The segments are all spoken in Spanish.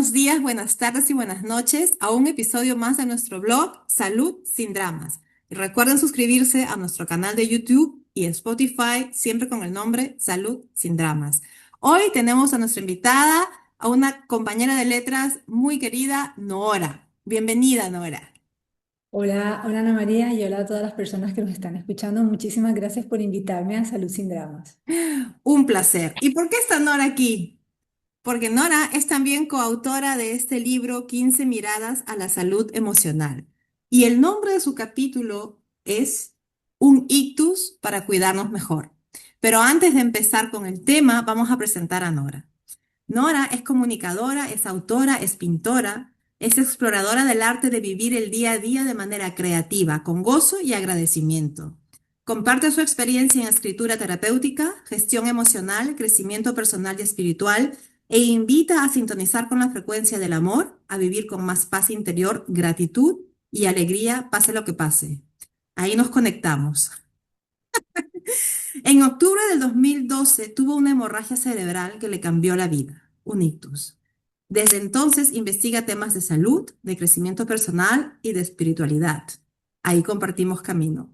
buenos días, buenas tardes y buenas noches a un episodio más de nuestro blog Salud sin Dramas. Y recuerden suscribirse a nuestro canal de YouTube y Spotify, siempre con el nombre Salud sin Dramas. Hoy tenemos a nuestra invitada, a una compañera de letras muy querida, Nora. Bienvenida, Nora. Hola, hola Ana María y hola a todas las personas que nos están escuchando. Muchísimas gracias por invitarme a Salud sin Dramas. Un placer. ¿Y por qué está Nora aquí? Porque Nora es también coautora de este libro 15 miradas a la salud emocional. Y el nombre de su capítulo es Un ictus para cuidarnos mejor. Pero antes de empezar con el tema, vamos a presentar a Nora. Nora es comunicadora, es autora, es pintora, es exploradora del arte de vivir el día a día de manera creativa, con gozo y agradecimiento. Comparte su experiencia en escritura terapéutica, gestión emocional, crecimiento personal y espiritual e invita a sintonizar con la frecuencia del amor, a vivir con más paz interior, gratitud y alegría, pase lo que pase. Ahí nos conectamos. En octubre del 2012 tuvo una hemorragia cerebral que le cambió la vida, un ictus. Desde entonces investiga temas de salud, de crecimiento personal y de espiritualidad. Ahí compartimos camino.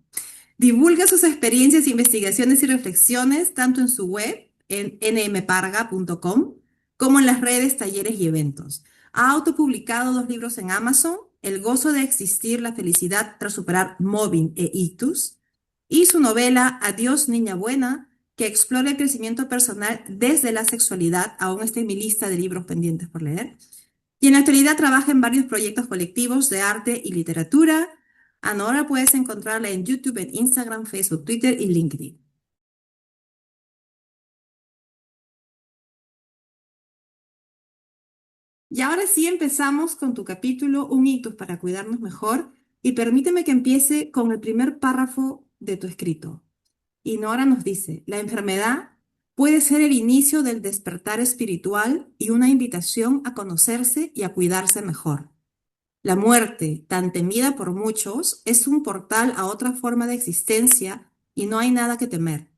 Divulga sus experiencias, investigaciones y reflexiones tanto en su web, en nmparga.com, como en las redes, talleres y eventos. Ha autopublicado 2 libros en Amazon, El gozo de existir, la felicidad tras superar mobbing e ictus, y su novela Adiós, niña buena, que explora el crecimiento personal desde la sexualidad. Aún está en mi lista de libros pendientes por leer. Y en la actualidad trabaja en varios proyectos colectivos de arte y literatura. A Nora puedes encontrarla en YouTube, en Instagram, Facebook, Twitter y LinkedIn. Y ahora sí empezamos con tu capítulo, Un ictus para cuidarnos mejor. Y permíteme que empiece con el primer párrafo de tu escrito. Y Nora nos dice, la enfermedad puede ser el inicio del despertar espiritual y una invitación a conocerse y a cuidarse mejor. La muerte, tan temida por muchos, es un portal a otra forma de existencia y no hay nada que temer.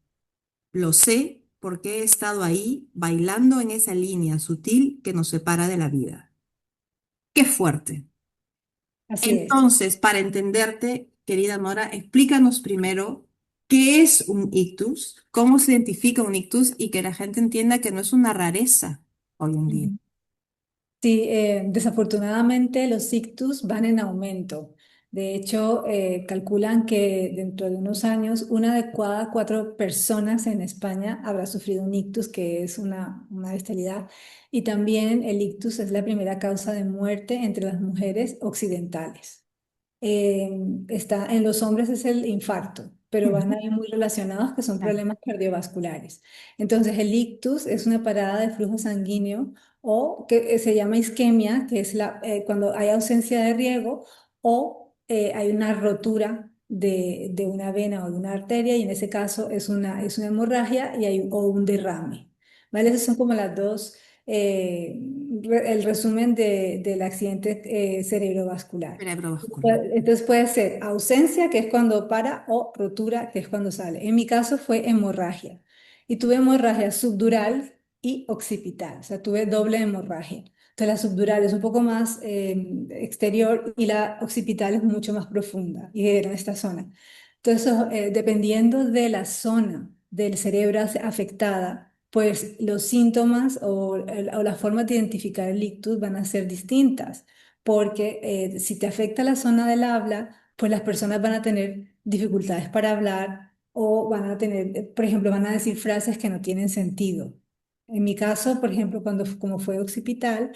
Lo sé porque he estado ahí bailando en esa línea sutil que nos separa de la vida. ¡Qué fuerte! Así es. Entonces, para entenderte, querida Nora, explícanos primero qué es un ictus, cómo se identifica un ictus y que la gente entienda que no es una rareza hoy en día. Ujú. Sí, desafortunadamente los ictus van en aumento. De hecho, calculan que dentro de unos años una de cada 4 personas en España habrá sufrido un ictus, que es una bestialidad. Y también el ictus es la primera causa de muerte entre las mujeres occidentales. eh, Está, en los hombres es el infarto, pero van Ujú. ahí muy relacionados que son Claro. problemas cardiovasculares. Entonces, el ictus es una parada de flujo sanguíneo o que se llama isquemia, que es cuando hay ausencia de riego o hay una rotura de una vena o de una arteria y en ese caso es una hemorragia y hay, o un derrame. ¿Vale? Esas son como las dos, el resumen del accidente cerebrovascular. Cerebrovascular. Entonces puede ser ausencia, que es cuando para, o rotura, que es cuando sale. En mi caso fue hemorragia. Y tuve hemorragia subdural y occipital, o sea, tuve doble hemorragia. Entonces la subdural es un poco más exterior y la occipital es mucho más profunda y era en esta zona. Entonces, dependiendo de la zona del cerebro afectada, pues los síntomas o la forma de identificar el ictus van a ser distintas porque si te afecta la zona del habla, pues las personas van a tener dificultades para hablar o van a tener, por ejemplo, van a decir frases que no tienen sentido. En mi caso, por ejemplo, como fue occipital,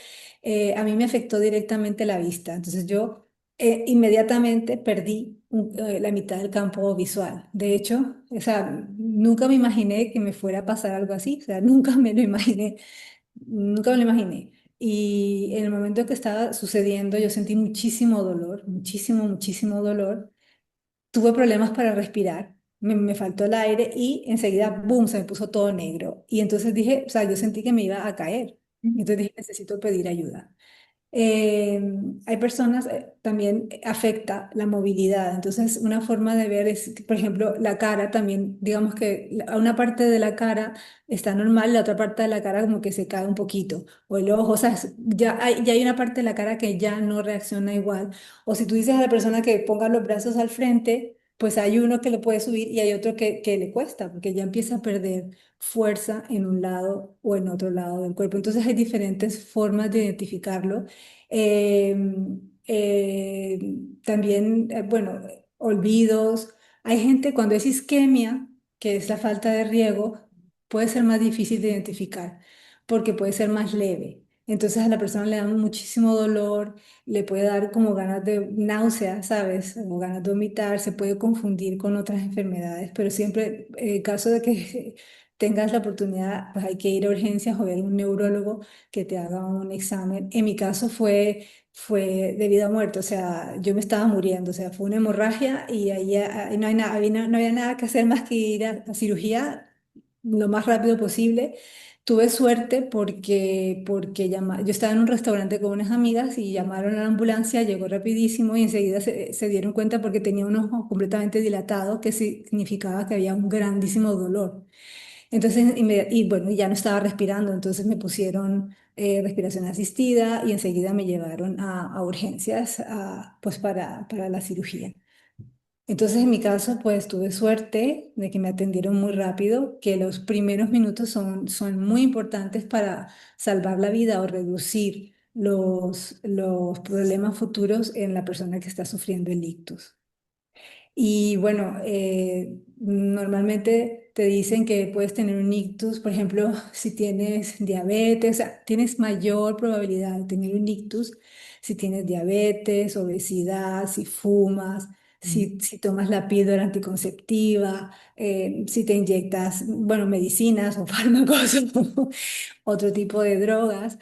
a mí me afectó directamente la vista. Entonces yo inmediatamente perdí la mitad del campo visual. De hecho, o sea, nunca me imaginé que me fuera a pasar algo así. O sea, nunca me lo imaginé. Nunca me lo imaginé. Y en el momento que estaba sucediendo, yo sentí muchísimo dolor, muchísimo, muchísimo dolor. Tuve problemas para respirar, me faltó el aire y enseguida, boom, se me puso todo negro. Y entonces dije, o sea, yo sentí que me iba a caer. Entonces dije, necesito pedir ayuda. Eh, Hay personas, también afecta la movilidad. Entonces, una forma de ver es, por ejemplo, la cara también, digamos que una parte de la cara está normal, la otra parte de la cara como que se cae un poquito, o el ojo, o sea, ya hay una parte de la cara que ya no reacciona igual. O si tú dices a la persona que ponga los brazos al frente, pues hay uno que le puede subir y hay otro que le cuesta, porque ya empieza a perder fuerza en un lado o en otro lado del cuerpo. Entonces hay diferentes formas de identificarlo. Eh, eh, También, bueno, olvidos. Hay gente cuando es isquemia, que es la falta de riego, puede ser más difícil de identificar porque puede ser más leve. Entonces a la persona le da muchísimo dolor, le puede dar como ganas de náusea, ¿sabes? O ganas de vomitar, se puede confundir con otras enfermedades, pero siempre, en caso de que tengas la oportunidad, pues hay que ir a urgencias o ver un neurólogo que te haga un examen. En mi caso fue de vida o muerte, o sea, yo me estaba muriendo, o sea, fue una hemorragia y ahí no hay nada, no había nada que hacer más que ir a cirugía lo más rápido posible. Tuve suerte porque yo estaba en un restaurante con unas amigas y llamaron a la ambulancia, llegó rapidísimo y enseguida se dieron cuenta porque tenía un ojo completamente dilatado, que significaba que había un grandísimo dolor. Entonces, y bueno, ya no estaba respirando, entonces me pusieron respiración asistida y enseguida me llevaron a urgencias pues para la cirugía. Entonces, en mi caso, pues tuve suerte de que me atendieron muy rápido, que los primeros minutos son muy importantes para salvar la vida o reducir los problemas futuros en la persona que está sufriendo el ictus. Y bueno, normalmente te dicen que puedes tener un ictus, por ejemplo, si tienes diabetes, o sea, tienes mayor probabilidad de tener un ictus si tienes diabetes, obesidad, si fumas, Mm. si tomas la píldora anticonceptiva, si te inyectas, bueno, medicinas o fármacos, otro tipo de drogas,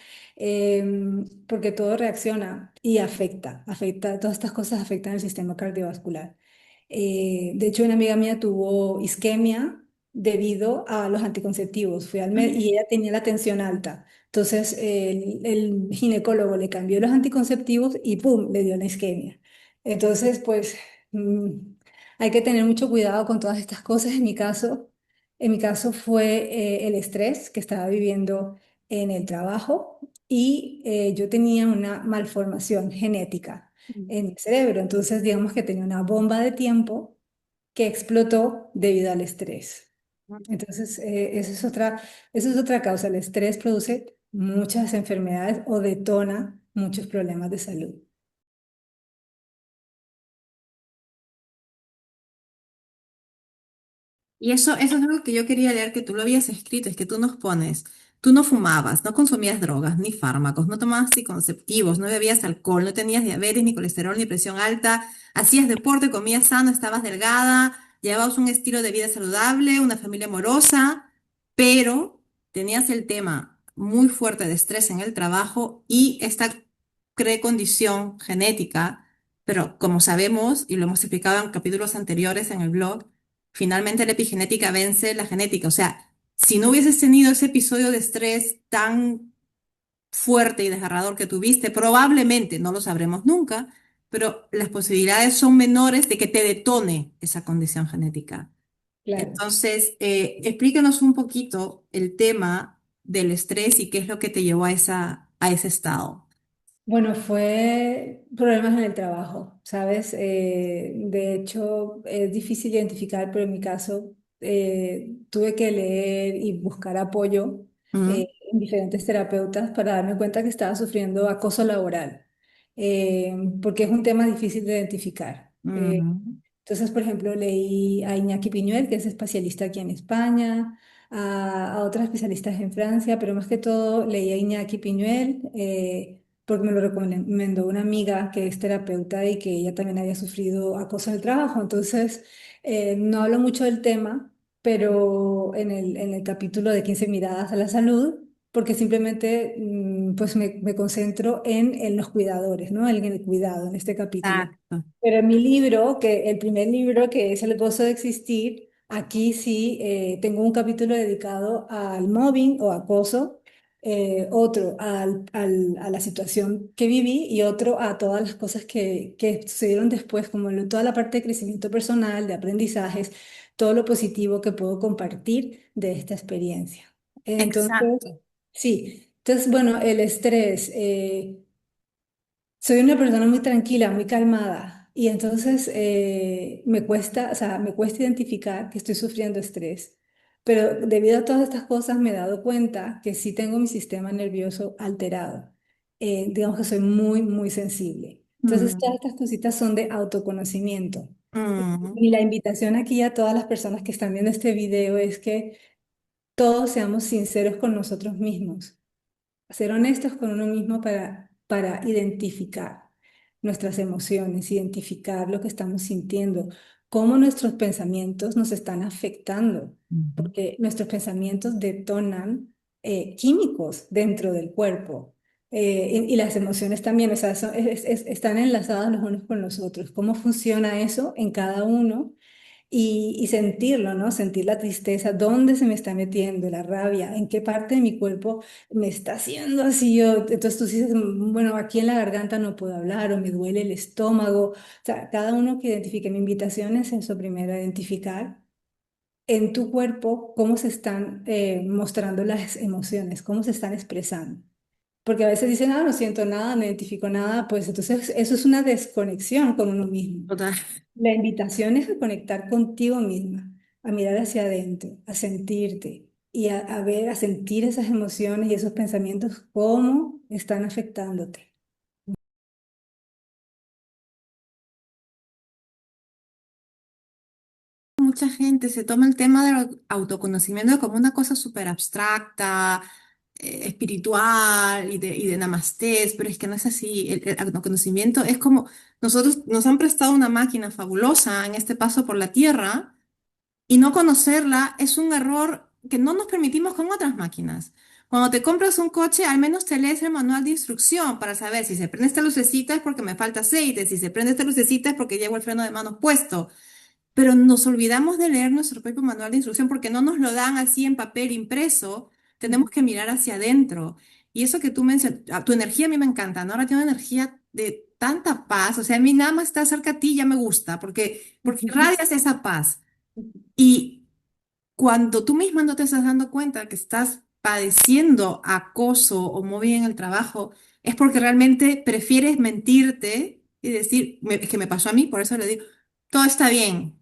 porque todo reacciona y afecta, todas estas cosas afectan el sistema cardiovascular. De hecho, una amiga mía tuvo isquemia debido a los anticonceptivos. Fui al médico y ella tenía la tensión alta. Entonces, el ginecólogo le cambió los anticonceptivos y ¡pum!, le dio la isquemia. Entonces, pues, hay que tener mucho cuidado con todas estas cosas. En mi caso fue el estrés que estaba viviendo en el trabajo y yo tenía una malformación genética en el cerebro. Entonces, digamos que tenía una bomba de tiempo que explotó debido al estrés. Entonces, esa es otra causa. El estrés produce muchas enfermedades o detona muchos problemas de salud. Y eso es algo que yo quería leer que tú lo habías escrito, es que tú nos pones, tú no fumabas, no consumías drogas, ni fármacos, no tomabas anticonceptivos, no bebías alcohol, no tenías diabetes, ni colesterol, ni presión alta, hacías deporte, comías sano, estabas delgada, llevabas un estilo de vida saludable, una familia amorosa, pero tenías el tema muy fuerte de estrés en el trabajo y esta condición genética, pero como sabemos, y lo hemos explicado en capítulos anteriores en el blog, finalmente la epigenética vence la genética. O sea, si no hubieses tenido ese episodio de estrés tan fuerte y desgarrador que tuviste, probablemente, no lo sabremos nunca, pero las posibilidades son menores de que te detone esa condición genética. Claro. Entonces, explícanos un poquito el tema del estrés y qué es lo que te llevó a ese estado. Bueno, fue problemas en el trabajo, ¿sabes? De hecho, es difícil identificar, pero en mi caso tuve que leer y buscar apoyo Mm, en diferentes terapeutas para darme cuenta que estaba sufriendo acoso laboral, porque es un tema difícil de identificar. mm, Entonces, por ejemplo, leí a Iñaki Piñuel, que es especialista aquí en España, a otras especialistas en Francia, pero más que todo leí a Iñaki Piñuel, porque me lo recomendó una amiga que es terapeuta y que ella también había sufrido acoso en el trabajo. Entonces, no hablo mucho del tema, pero en el capítulo de 15 miradas a la salud, porque simplemente pues me concentro en los cuidadores, ¿no? En el cuidado, en este capítulo. exacto. Pero en mi libro, que el primer libro, que es El gozo de existir, aquí sí tengo un capítulo dedicado al mobbing o acoso, otro a la situación que viví y otro a todas las cosas que sucedieron después, como toda la parte de crecimiento personal, de aprendizajes, todo lo positivo que puedo compartir de esta experiencia. Entonces, Exacto. sí, entonces, bueno, el estrés. Soy una persona muy tranquila, muy calmada y entonces me cuesta, o sea, me cuesta identificar que estoy sufriendo estrés. Pero debido a todas estas cosas me he dado cuenta que sí tengo mi sistema nervioso alterado. Digamos que soy muy, muy sensible. Entonces todas Mm, estas cositas son de autoconocimiento. mm, Y la invitación aquí a todas las personas que están viendo este video es que todos seamos sinceros con nosotros mismos, ser honestos con uno mismo para identificar nuestras emociones, identificar lo que estamos sintiendo, cómo nuestros pensamientos nos están afectando, ujú. porque nuestros pensamientos detonan químicos dentro del cuerpo. Y las emociones también, o sea, están enlazadas los unos con los otros. ¿Cómo funciona eso en cada uno? Y sentirlo, ¿no? Sentir la tristeza, dónde se me está metiendo la rabia, en qué parte de mi cuerpo me está haciendo así. Entonces tú dices, bueno, aquí en la garganta no puedo hablar o me duele el estómago. O sea, cada uno que identifique. Mi invitación es eso primero, identificar en tu cuerpo cómo se están mostrando las emociones, cómo se están expresando. Porque a veces dicen, ah, no siento nada, no identifico nada, pues entonces eso es una desconexión con uno mismo. Total. La invitación es a conectar contigo misma, a mirar hacia adentro, a sentirte y a ver, a sentir esas emociones y esos pensamientos, cómo están afectándote. Mucha gente se toma el tema del autoconocimiento como una cosa súper abstracta, espiritual y de namastés, pero es que no es así. El autoconocimiento es como nosotros nos han prestado una máquina fabulosa en este paso por la Tierra y no conocerla es un error que no nos permitimos con otras máquinas. Cuando te compras un coche, al menos te lees el manual de instrucción para saber si se prende esta lucecita es porque me falta aceite, si se prende esta lucecita es porque llevo el freno de manos puesto. Pero nos olvidamos de leer nuestro propio manual de instrucción porque no nos lo dan así en papel impreso. Tenemos que mirar hacia adentro. Y eso que tú mencionas, tu energía a mí me encanta, ¿no? Ahora tiene una energía de tanta paz. O sea, a mí nada más estar cerca a ti ya me gusta porque irradias esa paz. Y cuando tú misma no te estás dando cuenta que estás padeciendo acoso o mobbing en el trabajo, es porque realmente prefieres mentirte y decir, es que me pasó a mí, por eso le digo, todo está bien.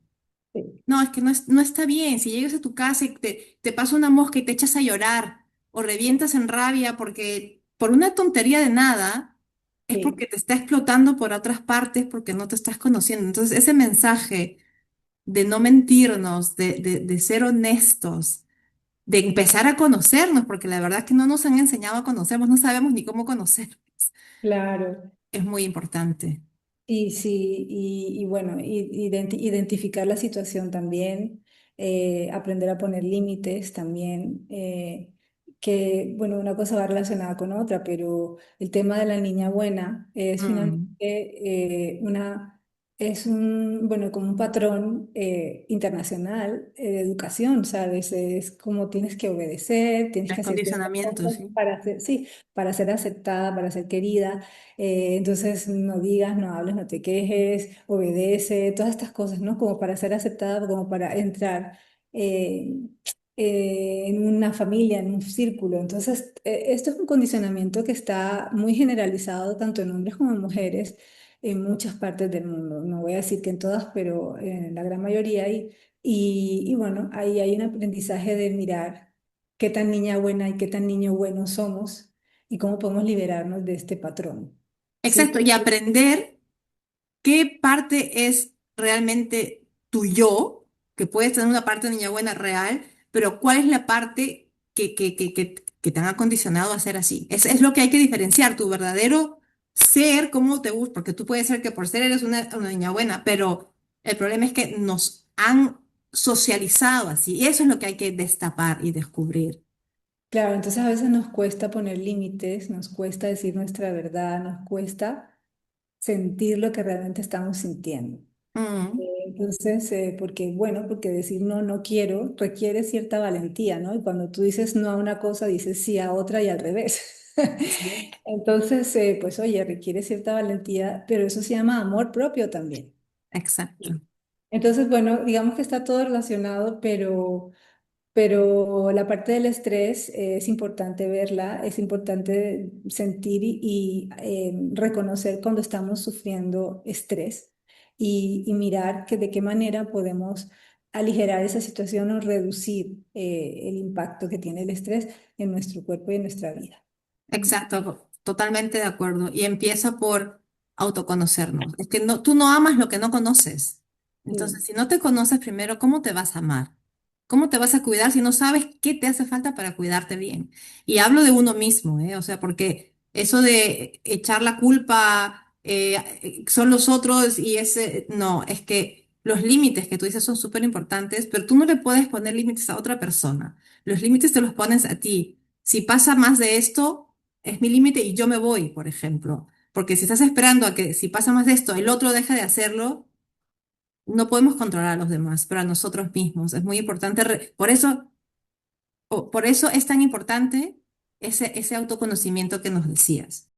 Sí, No, es que no está bien. Si llegas a tu casa y te pasa una mosca y te echas a llorar o revientas en rabia porque por una tontería de nada, es porque sí, te está explotando por otras partes porque no te estás conociendo. Entonces, ese mensaje de no mentirnos, de ser honestos, de empezar a conocernos, porque la verdad es que no nos han enseñado a conocernos, no sabemos ni cómo conocernos, claro. es muy importante. Y sí, y bueno, identificar la situación también, aprender a poner límites también, que bueno, una cosa va relacionada con otra, pero el tema de la niña buena es finalmente Mm, es un, bueno, como un patrón internacional de educación, ¿sabes? Es como tienes que obedecer, tienes Los que hacer ciertas condicionamientos, cosas sí. para ser, sí, para ser aceptada, para ser querida. Entonces, no digas, no hables, no te quejes, obedece, todas estas cosas, ¿no? Como para ser aceptada, como para entrar eh, en una familia, en un círculo. Entonces, esto es un condicionamiento que está muy generalizado tanto en hombres como en mujeres en muchas partes del mundo. No voy a decir que en todas, pero en la gran mayoría. Y bueno, ahí hay un aprendizaje de mirar qué tan niña buena y qué tan niño bueno somos y cómo podemos liberarnos de este patrón. Sí, Exacto, y aprender qué parte es realmente tu yo, que puedes tener una parte de niña buena real, pero cuál es la parte que te han acondicionado a ser así. Es lo que hay que diferenciar, tu verdadero ser, cómo te gusta, porque tú puedes ser que por ser eres una niña buena, pero el problema es que nos han socializado así, y eso es lo que hay que destapar y descubrir. claro, entonces a veces nos cuesta poner límites, nos cuesta decir nuestra verdad, nos cuesta sentir lo que realmente estamos sintiendo. Mm, Entonces, porque, bueno, porque decir no, no quiero, requiere cierta valentía, ¿no? Y cuando tú dices no a una cosa, dices sí a otra y al revés. así es. Entonces, pues oye, requiere cierta valentía, pero eso se llama amor propio también. Exacto. Entonces, bueno, digamos que está todo relacionado, pero la parte del estrés es importante verla, es importante sentir reconocer cuando estamos sufriendo estrés y mirar que de qué manera podemos aligerar esa situación o reducir el impacto que tiene el estrés en nuestro cuerpo y en nuestra vida. Mm. Exacto, totalmente de acuerdo. Y empieza por autoconocernos. Es que no, tú no amas lo que no conoces. Entonces, Sí, si no te conoces primero, ¿cómo te vas a amar? ¿Cómo te vas a cuidar si no sabes qué te hace falta para cuidarte bien? Y hablo de uno mismo, ¿eh? O sea, porque eso de echar la culpa son los otros y ese, no, es que los límites que tú dices son súper importantes, pero tú no le puedes poner límites a otra persona. Los límites te los pones a ti. Si pasa más de esto es mi límite y yo me voy, por ejemplo. Porque si estás esperando a que si pasa más de esto, el otro deje de hacerlo, no podemos controlar a los demás, pero a nosotros mismos. Es muy importante. Por eso es tan importante ese autoconocimiento que nos decías.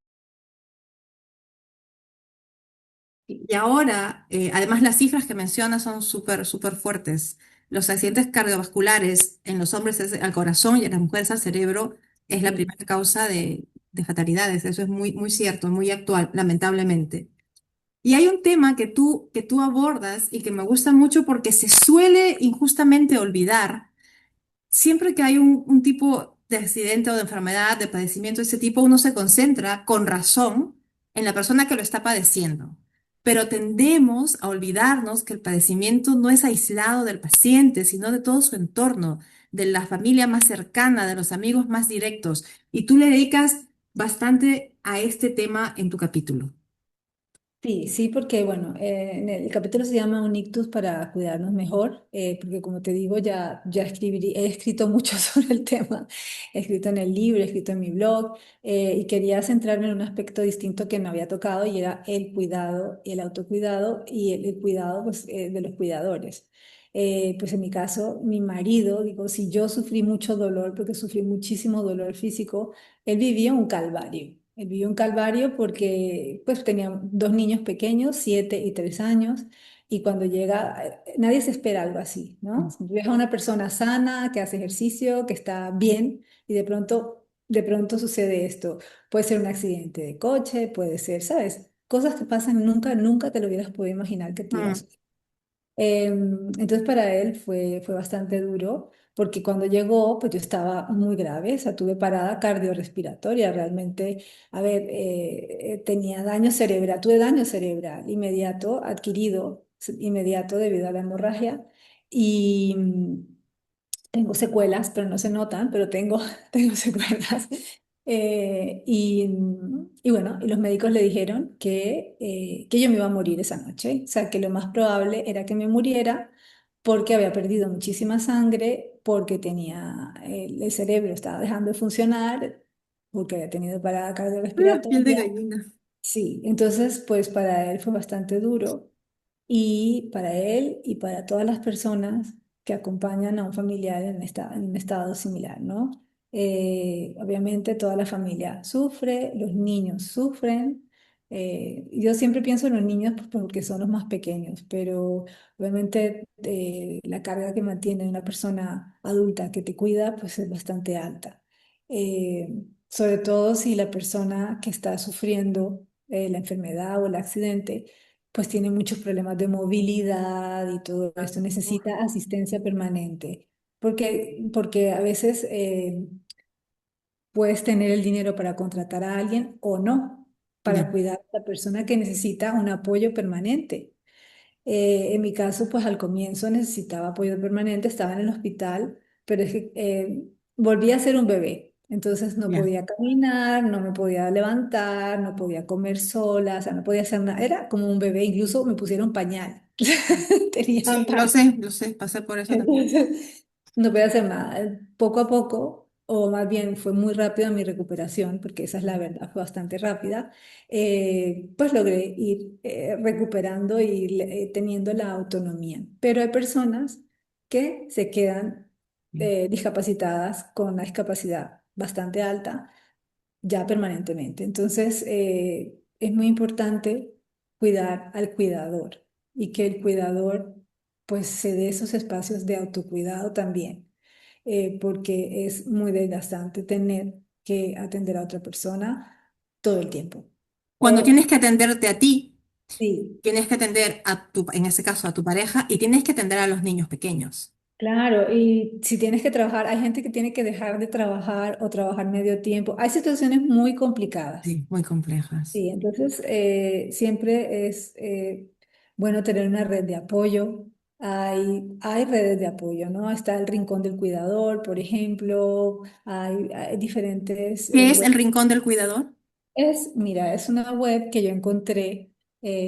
Y ahora, además, las cifras que mencionas son súper, súper fuertes. Los accidentes cardiovasculares en los hombres es al corazón y en las mujeres al cerebro es la sí. primera causa de fatalidades. Eso es muy, muy cierto, muy actual, lamentablemente. Y hay un tema que tú abordas y que me gusta mucho porque se suele injustamente olvidar. Siempre que hay un tipo de accidente o de enfermedad, de padecimiento de ese tipo, uno se concentra con razón en la persona que lo está padeciendo. Pero tendemos a olvidarnos que el padecimiento no es aislado del paciente, sino de todo su entorno, de la familia más cercana, de los amigos más directos. Y tú le dedicas bastante a este tema en tu capítulo. Sí, sí, porque bueno, en el capítulo se llama Un ictus para cuidarnos mejor, porque como te digo, he escrito mucho sobre el tema, he escrito en el libro, he escrito en mi blog, y quería centrarme en un aspecto distinto que no había tocado y era el cuidado, el autocuidado y el cuidado pues, de los cuidadores. Pues en mi caso, mi marido, digo, si yo sufrí mucho dolor, porque sufrí muchísimo dolor físico, él vivía un calvario. Él vivió un calvario porque pues tenía dos niños pequeños, 7 y 3 años, y cuando llega, nadie se espera algo así, ¿no? Ves a una persona sana, que hace ejercicio, que está bien, y de pronto sucede esto. Puede ser un accidente de coche, puede ser, ¿sabes? Cosas que pasan nunca, nunca te lo hubieras podido imaginar que te Mm, ibas. Entonces para él fue bastante duro porque cuando llegó pues yo estaba muy grave, o sea, tuve parada cardiorrespiratoria, realmente, a ver, tenía daño cerebral, tuve daño cerebral inmediato, adquirido, inmediato debido a la hemorragia y tengo secuelas, pero no se notan, pero tengo, tengo secuelas. Y bueno, y los médicos le dijeron que yo me iba a morir esa noche. O sea, que lo más probable era que me muriera porque había perdido muchísima sangre, porque tenía el cerebro estaba dejando de funcionar, porque había tenido parada piel de cardiorrespiratoria. gallina. Sí, entonces pues para él fue bastante duro y para él y para todas las personas que acompañan a un familiar en un estado similar, ¿no? Obviamente toda la familia sufre, los niños sufren. Yo siempre pienso en los niños pues, porque son los más pequeños, pero obviamente la carga que mantiene una persona adulta que te cuida pues es bastante alta. Sobre todo si la persona que está sufriendo la enfermedad o el accidente pues tiene muchos problemas de movilidad y todo esto, necesita asistencia permanente, porque a veces puedes tener el dinero para contratar a alguien o no, para Ya. cuidar a la persona que necesita un apoyo permanente. En mi caso, pues al comienzo necesitaba apoyo permanente, estaba en el hospital, pero es que volví a ser un bebé. Entonces no Ya. podía caminar, no me podía levantar, no podía comer sola, o sea, no podía hacer nada. Era como un bebé, incluso me pusieron pañal. Tenía Sí, pañal. lo sé, pasé por eso también. Entonces, no podía hacer nada. Poco a poco, o más bien fue muy rápida mi recuperación, porque esa es la verdad, fue bastante rápida, pues logré ir recuperando y teniendo la autonomía. Pero hay personas que se quedan discapacitadas con una discapacidad bastante alta ya permanentemente. Entonces, es muy importante cuidar al cuidador y que el cuidador pues se dé esos espacios de autocuidado también, porque es muy desgastante tener que atender a otra persona todo el tiempo. Cuando O tienes que atenderte a ti, sí. tienes que atender a tu, en ese caso, a tu pareja y tienes que atender a los niños pequeños. Claro, y si tienes que trabajar, hay gente que tiene que dejar de trabajar o trabajar medio tiempo. Hay situaciones muy complicadas. Sí, muy complejas. Sí, entonces siempre es bueno tener una red de apoyo. Hay redes de apoyo, ¿no? Está el Rincón del Cuidador, por ejemplo. Hay diferentes ¿Qué es el webs. rincón del cuidador? Mira, es una web que yo encontré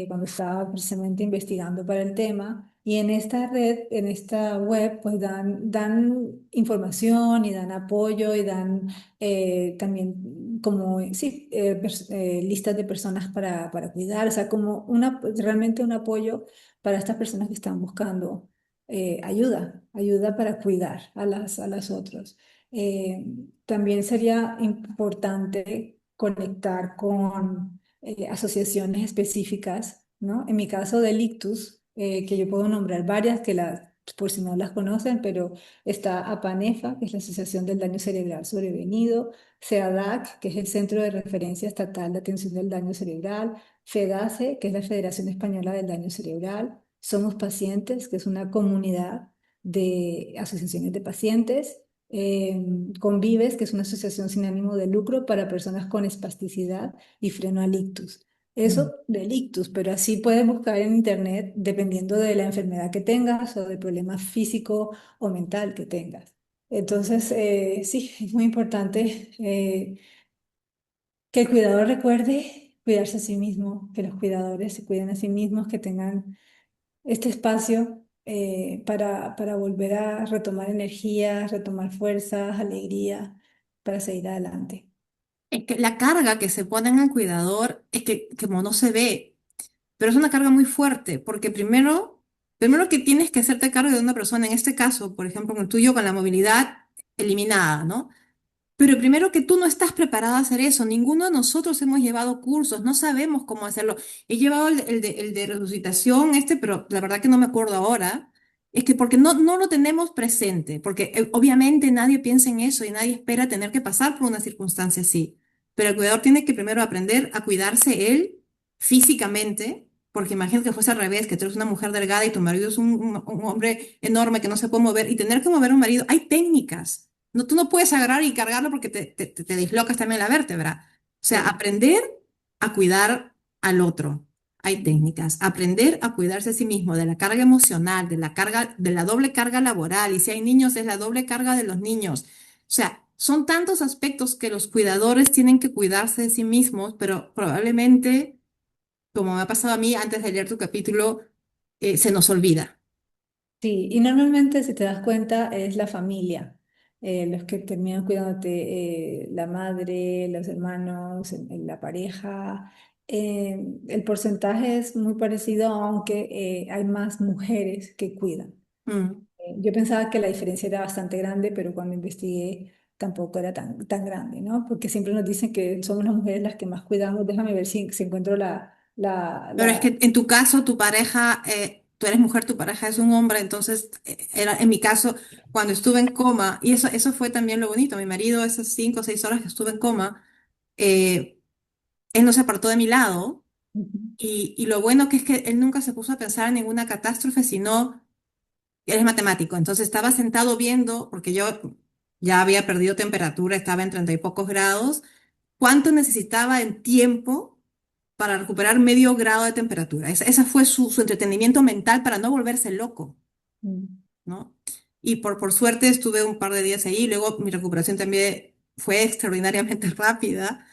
cuando estaba precisamente investigando para el tema y en esta red, en esta web, pues dan información y dan apoyo y dan también como, sí, listas de personas para cuidar, o sea, como realmente un apoyo para estas personas que están buscando ayuda para cuidar a las otras. Eh, También sería importante conectar con asociaciones específicas, ¿no? En mi caso del ictus, que yo puedo nombrar varias por si no las conocen, pero está APANEFA, que es la Asociación del Daño Cerebral Sobrevenido, CEADAC, que es el Centro de Referencia Estatal de Atención del Daño Cerebral, FEDACE, que es la Federación Española del Daño Cerebral, Somos Pacientes, que es una comunidad de asociaciones de pacientes, eh, Convives, que es una asociación sin ánimo de lucro para personas con espasticidad y freno al ictus. Mm. Eso del ictus, pero así puedes buscar en internet dependiendo de la enfermedad que tengas o del problema físico o mental que tengas. Entonces, sí, es muy importante que el cuidador recuerde cuidarse a sí mismo, que los cuidadores se cuiden a sí mismos, que tengan este espacio para volver a retomar energías, retomar fuerzas, alegría, para seguir adelante. Es que la carga que se pone en el cuidador es que como no se ve, pero es una carga muy fuerte, porque primero que tienes que hacerte cargo de una persona, en este caso, por ejemplo, en el tuyo con la movilidad eliminada, ¿no? Pero primero que tú no estás preparado a hacer eso, ninguno de nosotros hemos llevado cursos, no sabemos cómo hacerlo. He llevado el de resucitación, pero la verdad que no me acuerdo ahora. Es que porque no lo tenemos presente, porque obviamente nadie piensa en eso y nadie espera tener que pasar por una circunstancia así. Pero el cuidador tiene que primero aprender a cuidarse él físicamente, porque imagínate que fuese al revés, que tú eres una mujer delgada y tu marido es un hombre enorme que no se puede mover y tener que mover a un marido. Hay técnicas. No, tú no puedes agarrar y cargarlo porque te dislocas también la vértebra. O sea, Sí. aprender a cuidar al otro. Hay técnicas. Aprender a cuidarse a sí mismo de la carga emocional, de la carga, de la doble carga laboral. Y si hay niños, es la doble carga de los niños. O sea, son tantos aspectos que los cuidadores tienen que cuidarse de sí mismos, pero probablemente, como me ha pasado a mí antes de leer tu capítulo, se nos olvida. Sí, y normalmente, si te das cuenta, es la familia, los que terminan cuidándote, la madre, los hermanos, la pareja. El porcentaje es muy parecido, aunque hay más mujeres que cuidan. Mm. Yo pensaba que la diferencia era bastante grande, pero cuando investigué tampoco era tan grande, ¿no? Porque siempre nos dicen que somos las mujeres las que más cuidamos. Déjame ver si encuentro Pero es que en tu caso, tu pareja, tú eres mujer, tu pareja es un hombre, entonces era en mi caso, cuando estuve en coma, y eso fue también lo bonito, mi marido, esas 5 o 6 horas que estuve en coma, eh, él no se apartó de mi lado, Ujú. y lo bueno que es que él nunca se puso a pensar en ninguna catástrofe, sino, él es matemático, entonces estaba sentado viendo, porque yo ya había perdido temperatura, estaba en 30 y pocos grados, cuánto necesitaba en tiempo para recuperar medio grado de temperatura. Esa fue su entretenimiento mental para no volverse loco, Mm. ¿no? Y por suerte estuve un par de días ahí, luego mi recuperación también fue extraordinariamente rápida,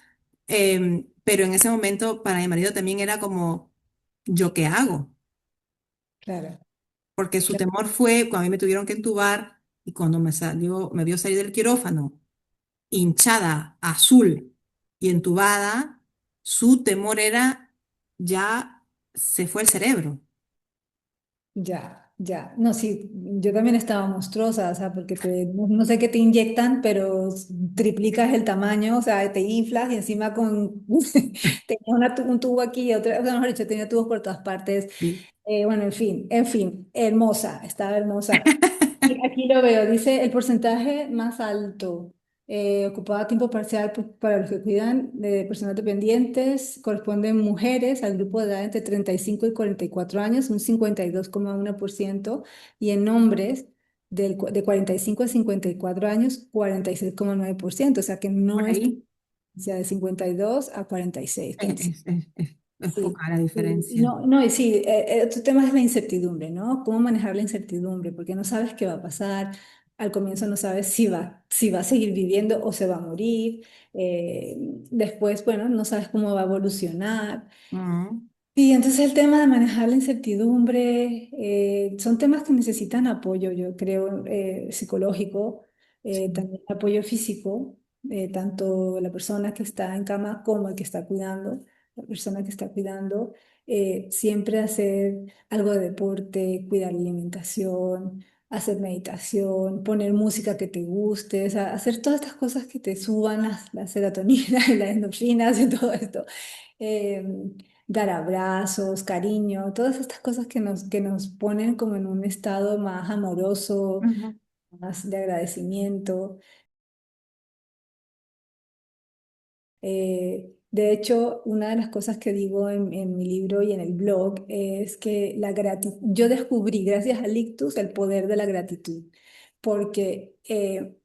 pero en ese momento para mi marido también era como, ¿yo qué hago? Claro, Porque su claro. temor fue cuando a mí me tuvieron que entubar y cuando me vio salir del quirófano. hinchada, azul y entubada, su temor era ya se fue el cerebro. Ya, ya. No, sí, yo también estaba monstruosa, o sea, porque no sé qué te inyectan, pero triplicas el tamaño, o sea, te inflas y encima con, tenía un tubo aquí y otro, o sea, mejor dicho, tenía tubos por todas partes. Sí. Bueno, en fin, hermosa, estaba hermosa. Y aquí lo veo, dice el porcentaje más alto, ocupaba tiempo parcial para los que cuidan de personas dependientes, corresponden mujeres al grupo de edad entre 35 y 44 años, un 52,1%, y en hombres de 45 a 54 años, 46,9%, o sea que Por no es ahí de 52 a 46, es, casi. es Sí, poca la y diferencia. no, no, y sí, otro tema es la incertidumbre, ¿no? Cómo manejar la incertidumbre, porque no sabes qué va a pasar. Al comienzo no sabes si va a seguir viviendo o se va a morir. Después, bueno, no sabes cómo va a evolucionar. Mm, Y entonces el tema de manejar la incertidumbre son temas que necesitan apoyo, yo creo, psicológico, sí. también apoyo físico, tanto la persona que está en cama como el que está cuidando, la persona que está cuidando, siempre hacer algo de deporte, cuidar la alimentación, hacer meditación, poner música que te guste, o sea, hacer todas estas cosas que te suban la serotonina y las endorfinas y todo esto. Dar abrazos, cariño, todas estas cosas que nos ponen como en un estado más amoroso, Ujú. más de agradecimiento. De hecho, una de las cosas que digo en mi libro y en el blog es que yo descubrí, gracias a Ictus, el poder de la gratitud, porque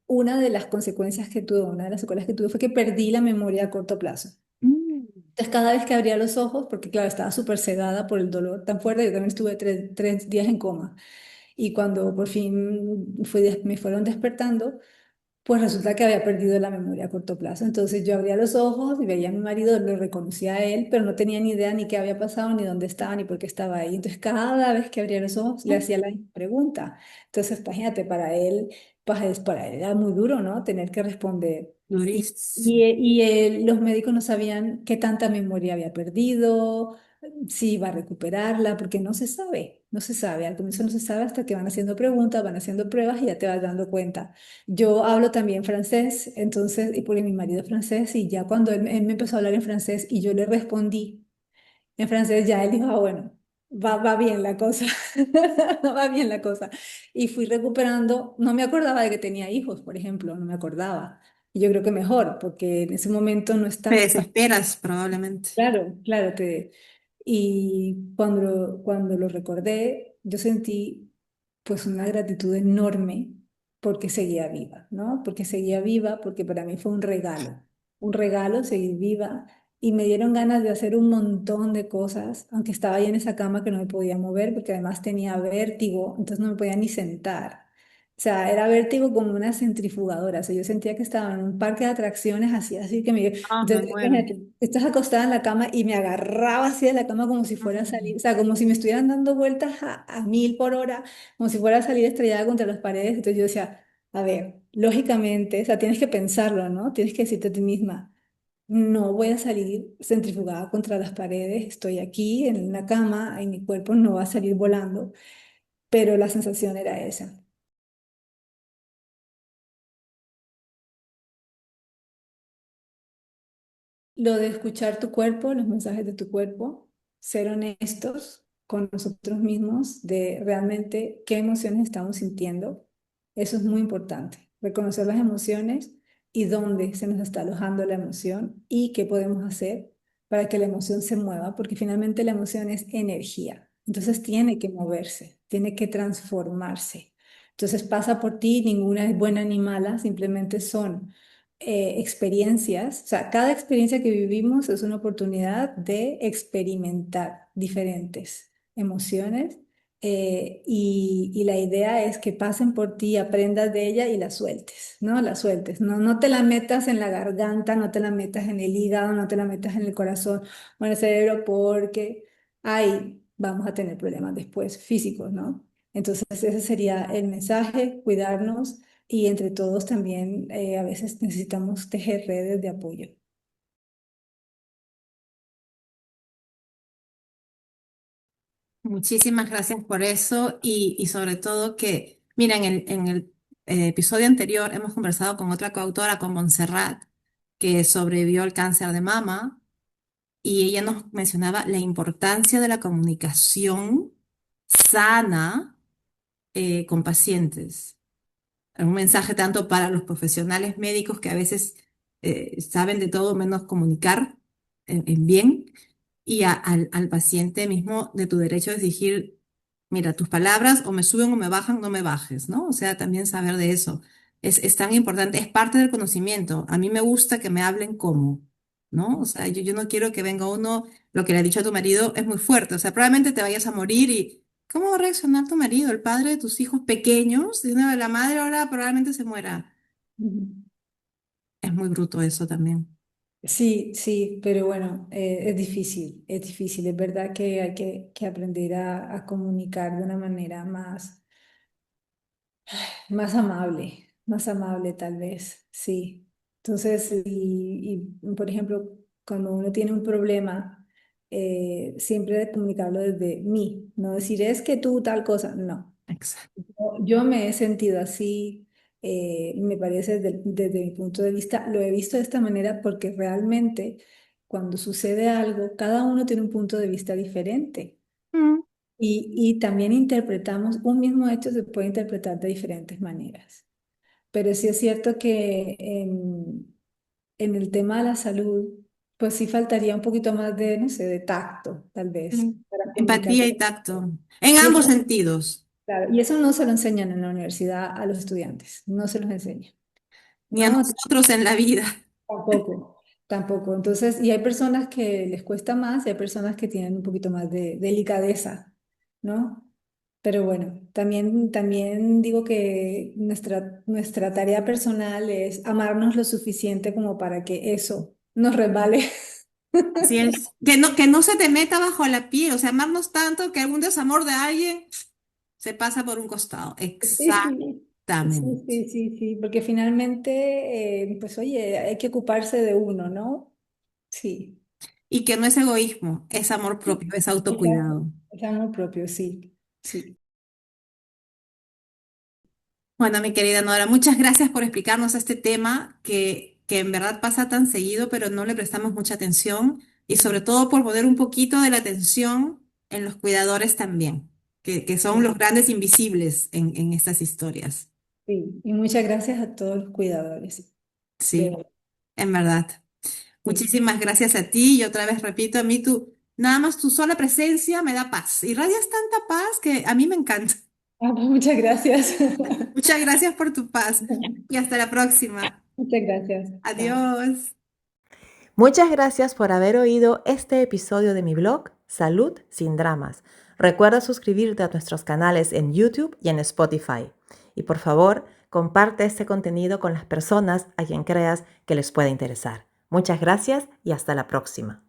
una de las consecuencias que tuve, una de las secuelas que tuve fue que perdí la memoria a corto plazo. Mm. Entonces, cada vez que abría los ojos, porque claro, estaba súper cegada por el dolor tan fuerte, yo también estuve tres días en coma. Y cuando por fin me fueron despertando, pues resulta que había perdido la memoria a corto plazo. Entonces yo abría los ojos y veía a mi marido, lo reconocía a él, pero no tenía ni idea ni qué había pasado, ni dónde estaba, ni por qué estaba ahí. Entonces cada vez que abría los ojos le hacía la misma pregunta. Entonces, imagínate, para él era muy duro, ¿no? Tener que responder. Y, y, Durísimo. los médicos no sabían qué tanta memoria había perdido, si iba a recuperarla, porque no se sabe, no se sabe. Al comienzo no se sabe hasta que van haciendo preguntas, van haciendo pruebas y ya te vas dando cuenta. Yo hablo también francés, entonces, y porque mi marido es francés, y ya cuando él me empezó a hablar en francés y yo le respondí en francés, ya él dijo, ah, bueno, va bien la cosa, va bien la cosa. Y fui recuperando, no me acordaba de que tenía hijos, por ejemplo, no me acordaba. Y yo creo que mejor, porque en ese momento no Te estás. desesperas probablemente. Claro, claro, y cuando lo recordé, yo sentí pues una gratitud enorme porque seguía viva, ¿no? Porque seguía viva, porque para mí fue un regalo seguir viva y me dieron ganas de hacer un montón de cosas, aunque estaba ahí en esa cama que no me podía mover porque además tenía vértigo, entonces no me podía ni sentar. O sea, era vértigo como una centrifugadora. O sea, yo sentía que estaba en un parque de atracciones así que me. Ah, me Entonces, muero. imagínate, estás acostada en la cama y me agarraba así de la cama como si fuera a salir, o Mm, sea, como si me estuvieran dando vueltas a 1000 por hora, como si fuera a salir estrellada contra las paredes. Entonces yo decía, a ver, lógicamente, o sea, tienes que pensarlo, ¿no? Tienes que decirte a ti misma, no voy a salir centrifugada contra las paredes, estoy aquí en una cama y mi cuerpo no va a salir volando, pero la sensación era esa. Lo de escuchar tu cuerpo, los mensajes de tu cuerpo, ser honestos con nosotros mismos de realmente qué emociones estamos sintiendo, eso es muy importante. Reconocer las emociones y dónde se nos está alojando la emoción y qué podemos hacer para que la emoción se mueva, porque finalmente la emoción es energía. Entonces tiene que moverse, tiene que transformarse. Entonces pasa por ti, ninguna es buena ni mala, simplemente son experiencias, o sea, cada experiencia que vivimos es una oportunidad de experimentar diferentes emociones y la idea es que pasen por ti, aprendas de ella y la sueltes, ¿no? La sueltes, no, no te la metas en la garganta, no te la metas en el hígado, no te la metas en el corazón o en el cerebro porque ahí vamos a tener problemas después físicos, ¿no? Entonces ese sería el mensaje, cuidarnos y entre todos también a veces necesitamos tejer redes de apoyo. Muchísimas gracias por eso y sobre todo que, mira, en el episodio anterior hemos conversado con otra coautora, con Montserrat, que sobrevivió al cáncer de mama y ella nos mencionaba la importancia de la comunicación sana con pacientes. Un mensaje tanto para los profesionales médicos que a veces saben de todo menos comunicar en bien y al paciente mismo de tu derecho de exigir, mira, tus palabras o me suben o me bajan, no me bajes, ¿no? O sea, también saber de eso. Es tan importante, es parte del conocimiento. A mí me gusta que me hablen como, ¿no? O sea, yo no quiero que venga uno, lo que le ha dicho a tu marido es muy fuerte, o sea, probablemente te vayas a morir y ¿cómo va a reaccionar tu marido, el padre de tus hijos pequeños? De una, la madre ahora probablemente se muera. Ujú. Es muy bruto eso también. Sí, sí, pero bueno, es difícil, es verdad que hay que aprender a comunicar de una manera más amable tal vez, sí. Entonces, por ejemplo, cuando uno tiene un problema, siempre de comunicarlo desde mí, no decir es que tú tal cosa, no. Exacto. Yo me he sentido así, me parece desde mi punto de vista, lo he visto de esta manera porque realmente cuando sucede algo, cada uno tiene un punto de vista diferente. Mm, Y también interpretamos, un mismo hecho se puede interpretar de diferentes maneras. Pero sí es cierto que en el tema de la salud, pues sí faltaría un poquito más de, no sé, de tacto, tal vez, mm. para comunicar. Empatía y tacto. En Y ambos eso, sentidos, claro, y eso no se lo enseñan en la universidad a los estudiantes, no se los enseña. ni a No, nosotros en la vida. tampoco, tampoco. Entonces, y hay personas que les cuesta más y hay personas que tienen un poquito más de delicadeza, ¿no? Pero bueno, también digo que nuestra tarea personal es amarnos lo suficiente como para que eso nos resbale. Así es. Que no se te meta bajo la piel, o sea, amarnos tanto que algún desamor de alguien se pasa por un costado. Sí, sí, sí, Exactamente. sí, sí, sí, porque finalmente, pues oye, hay que ocuparse de uno, ¿no? Sí, Y que no es egoísmo, es amor propio, es exacto, autocuidado. es amor propio, sí, sí. Bueno, mi querida Nora, muchas gracias por explicarnos este tema que en verdad pasa tan seguido, pero no le prestamos mucha atención y sobre todo por poner un poquito de la atención en los cuidadores también, que son los grandes invisibles en estas historias. Sí, y muchas gracias a todos los cuidadores. De Sí, verdad. en verdad. Sí. Muchísimas gracias a ti y otra vez repito, a mí nada más tu sola presencia me da paz. Irradias tanta paz que a mí me encanta. Ah, pues muchas gracias. Muchas gracias por tu paz y hasta la próxima. Muchas gracias. Chao. Adiós. Muchas gracias por haber oído este episodio de mi blog Salud sin Dramas. Recuerda suscribirte a nuestros canales en YouTube y en Spotify. Y por favor, comparte este contenido con las personas a quien creas que les pueda interesar. Muchas gracias y hasta la próxima.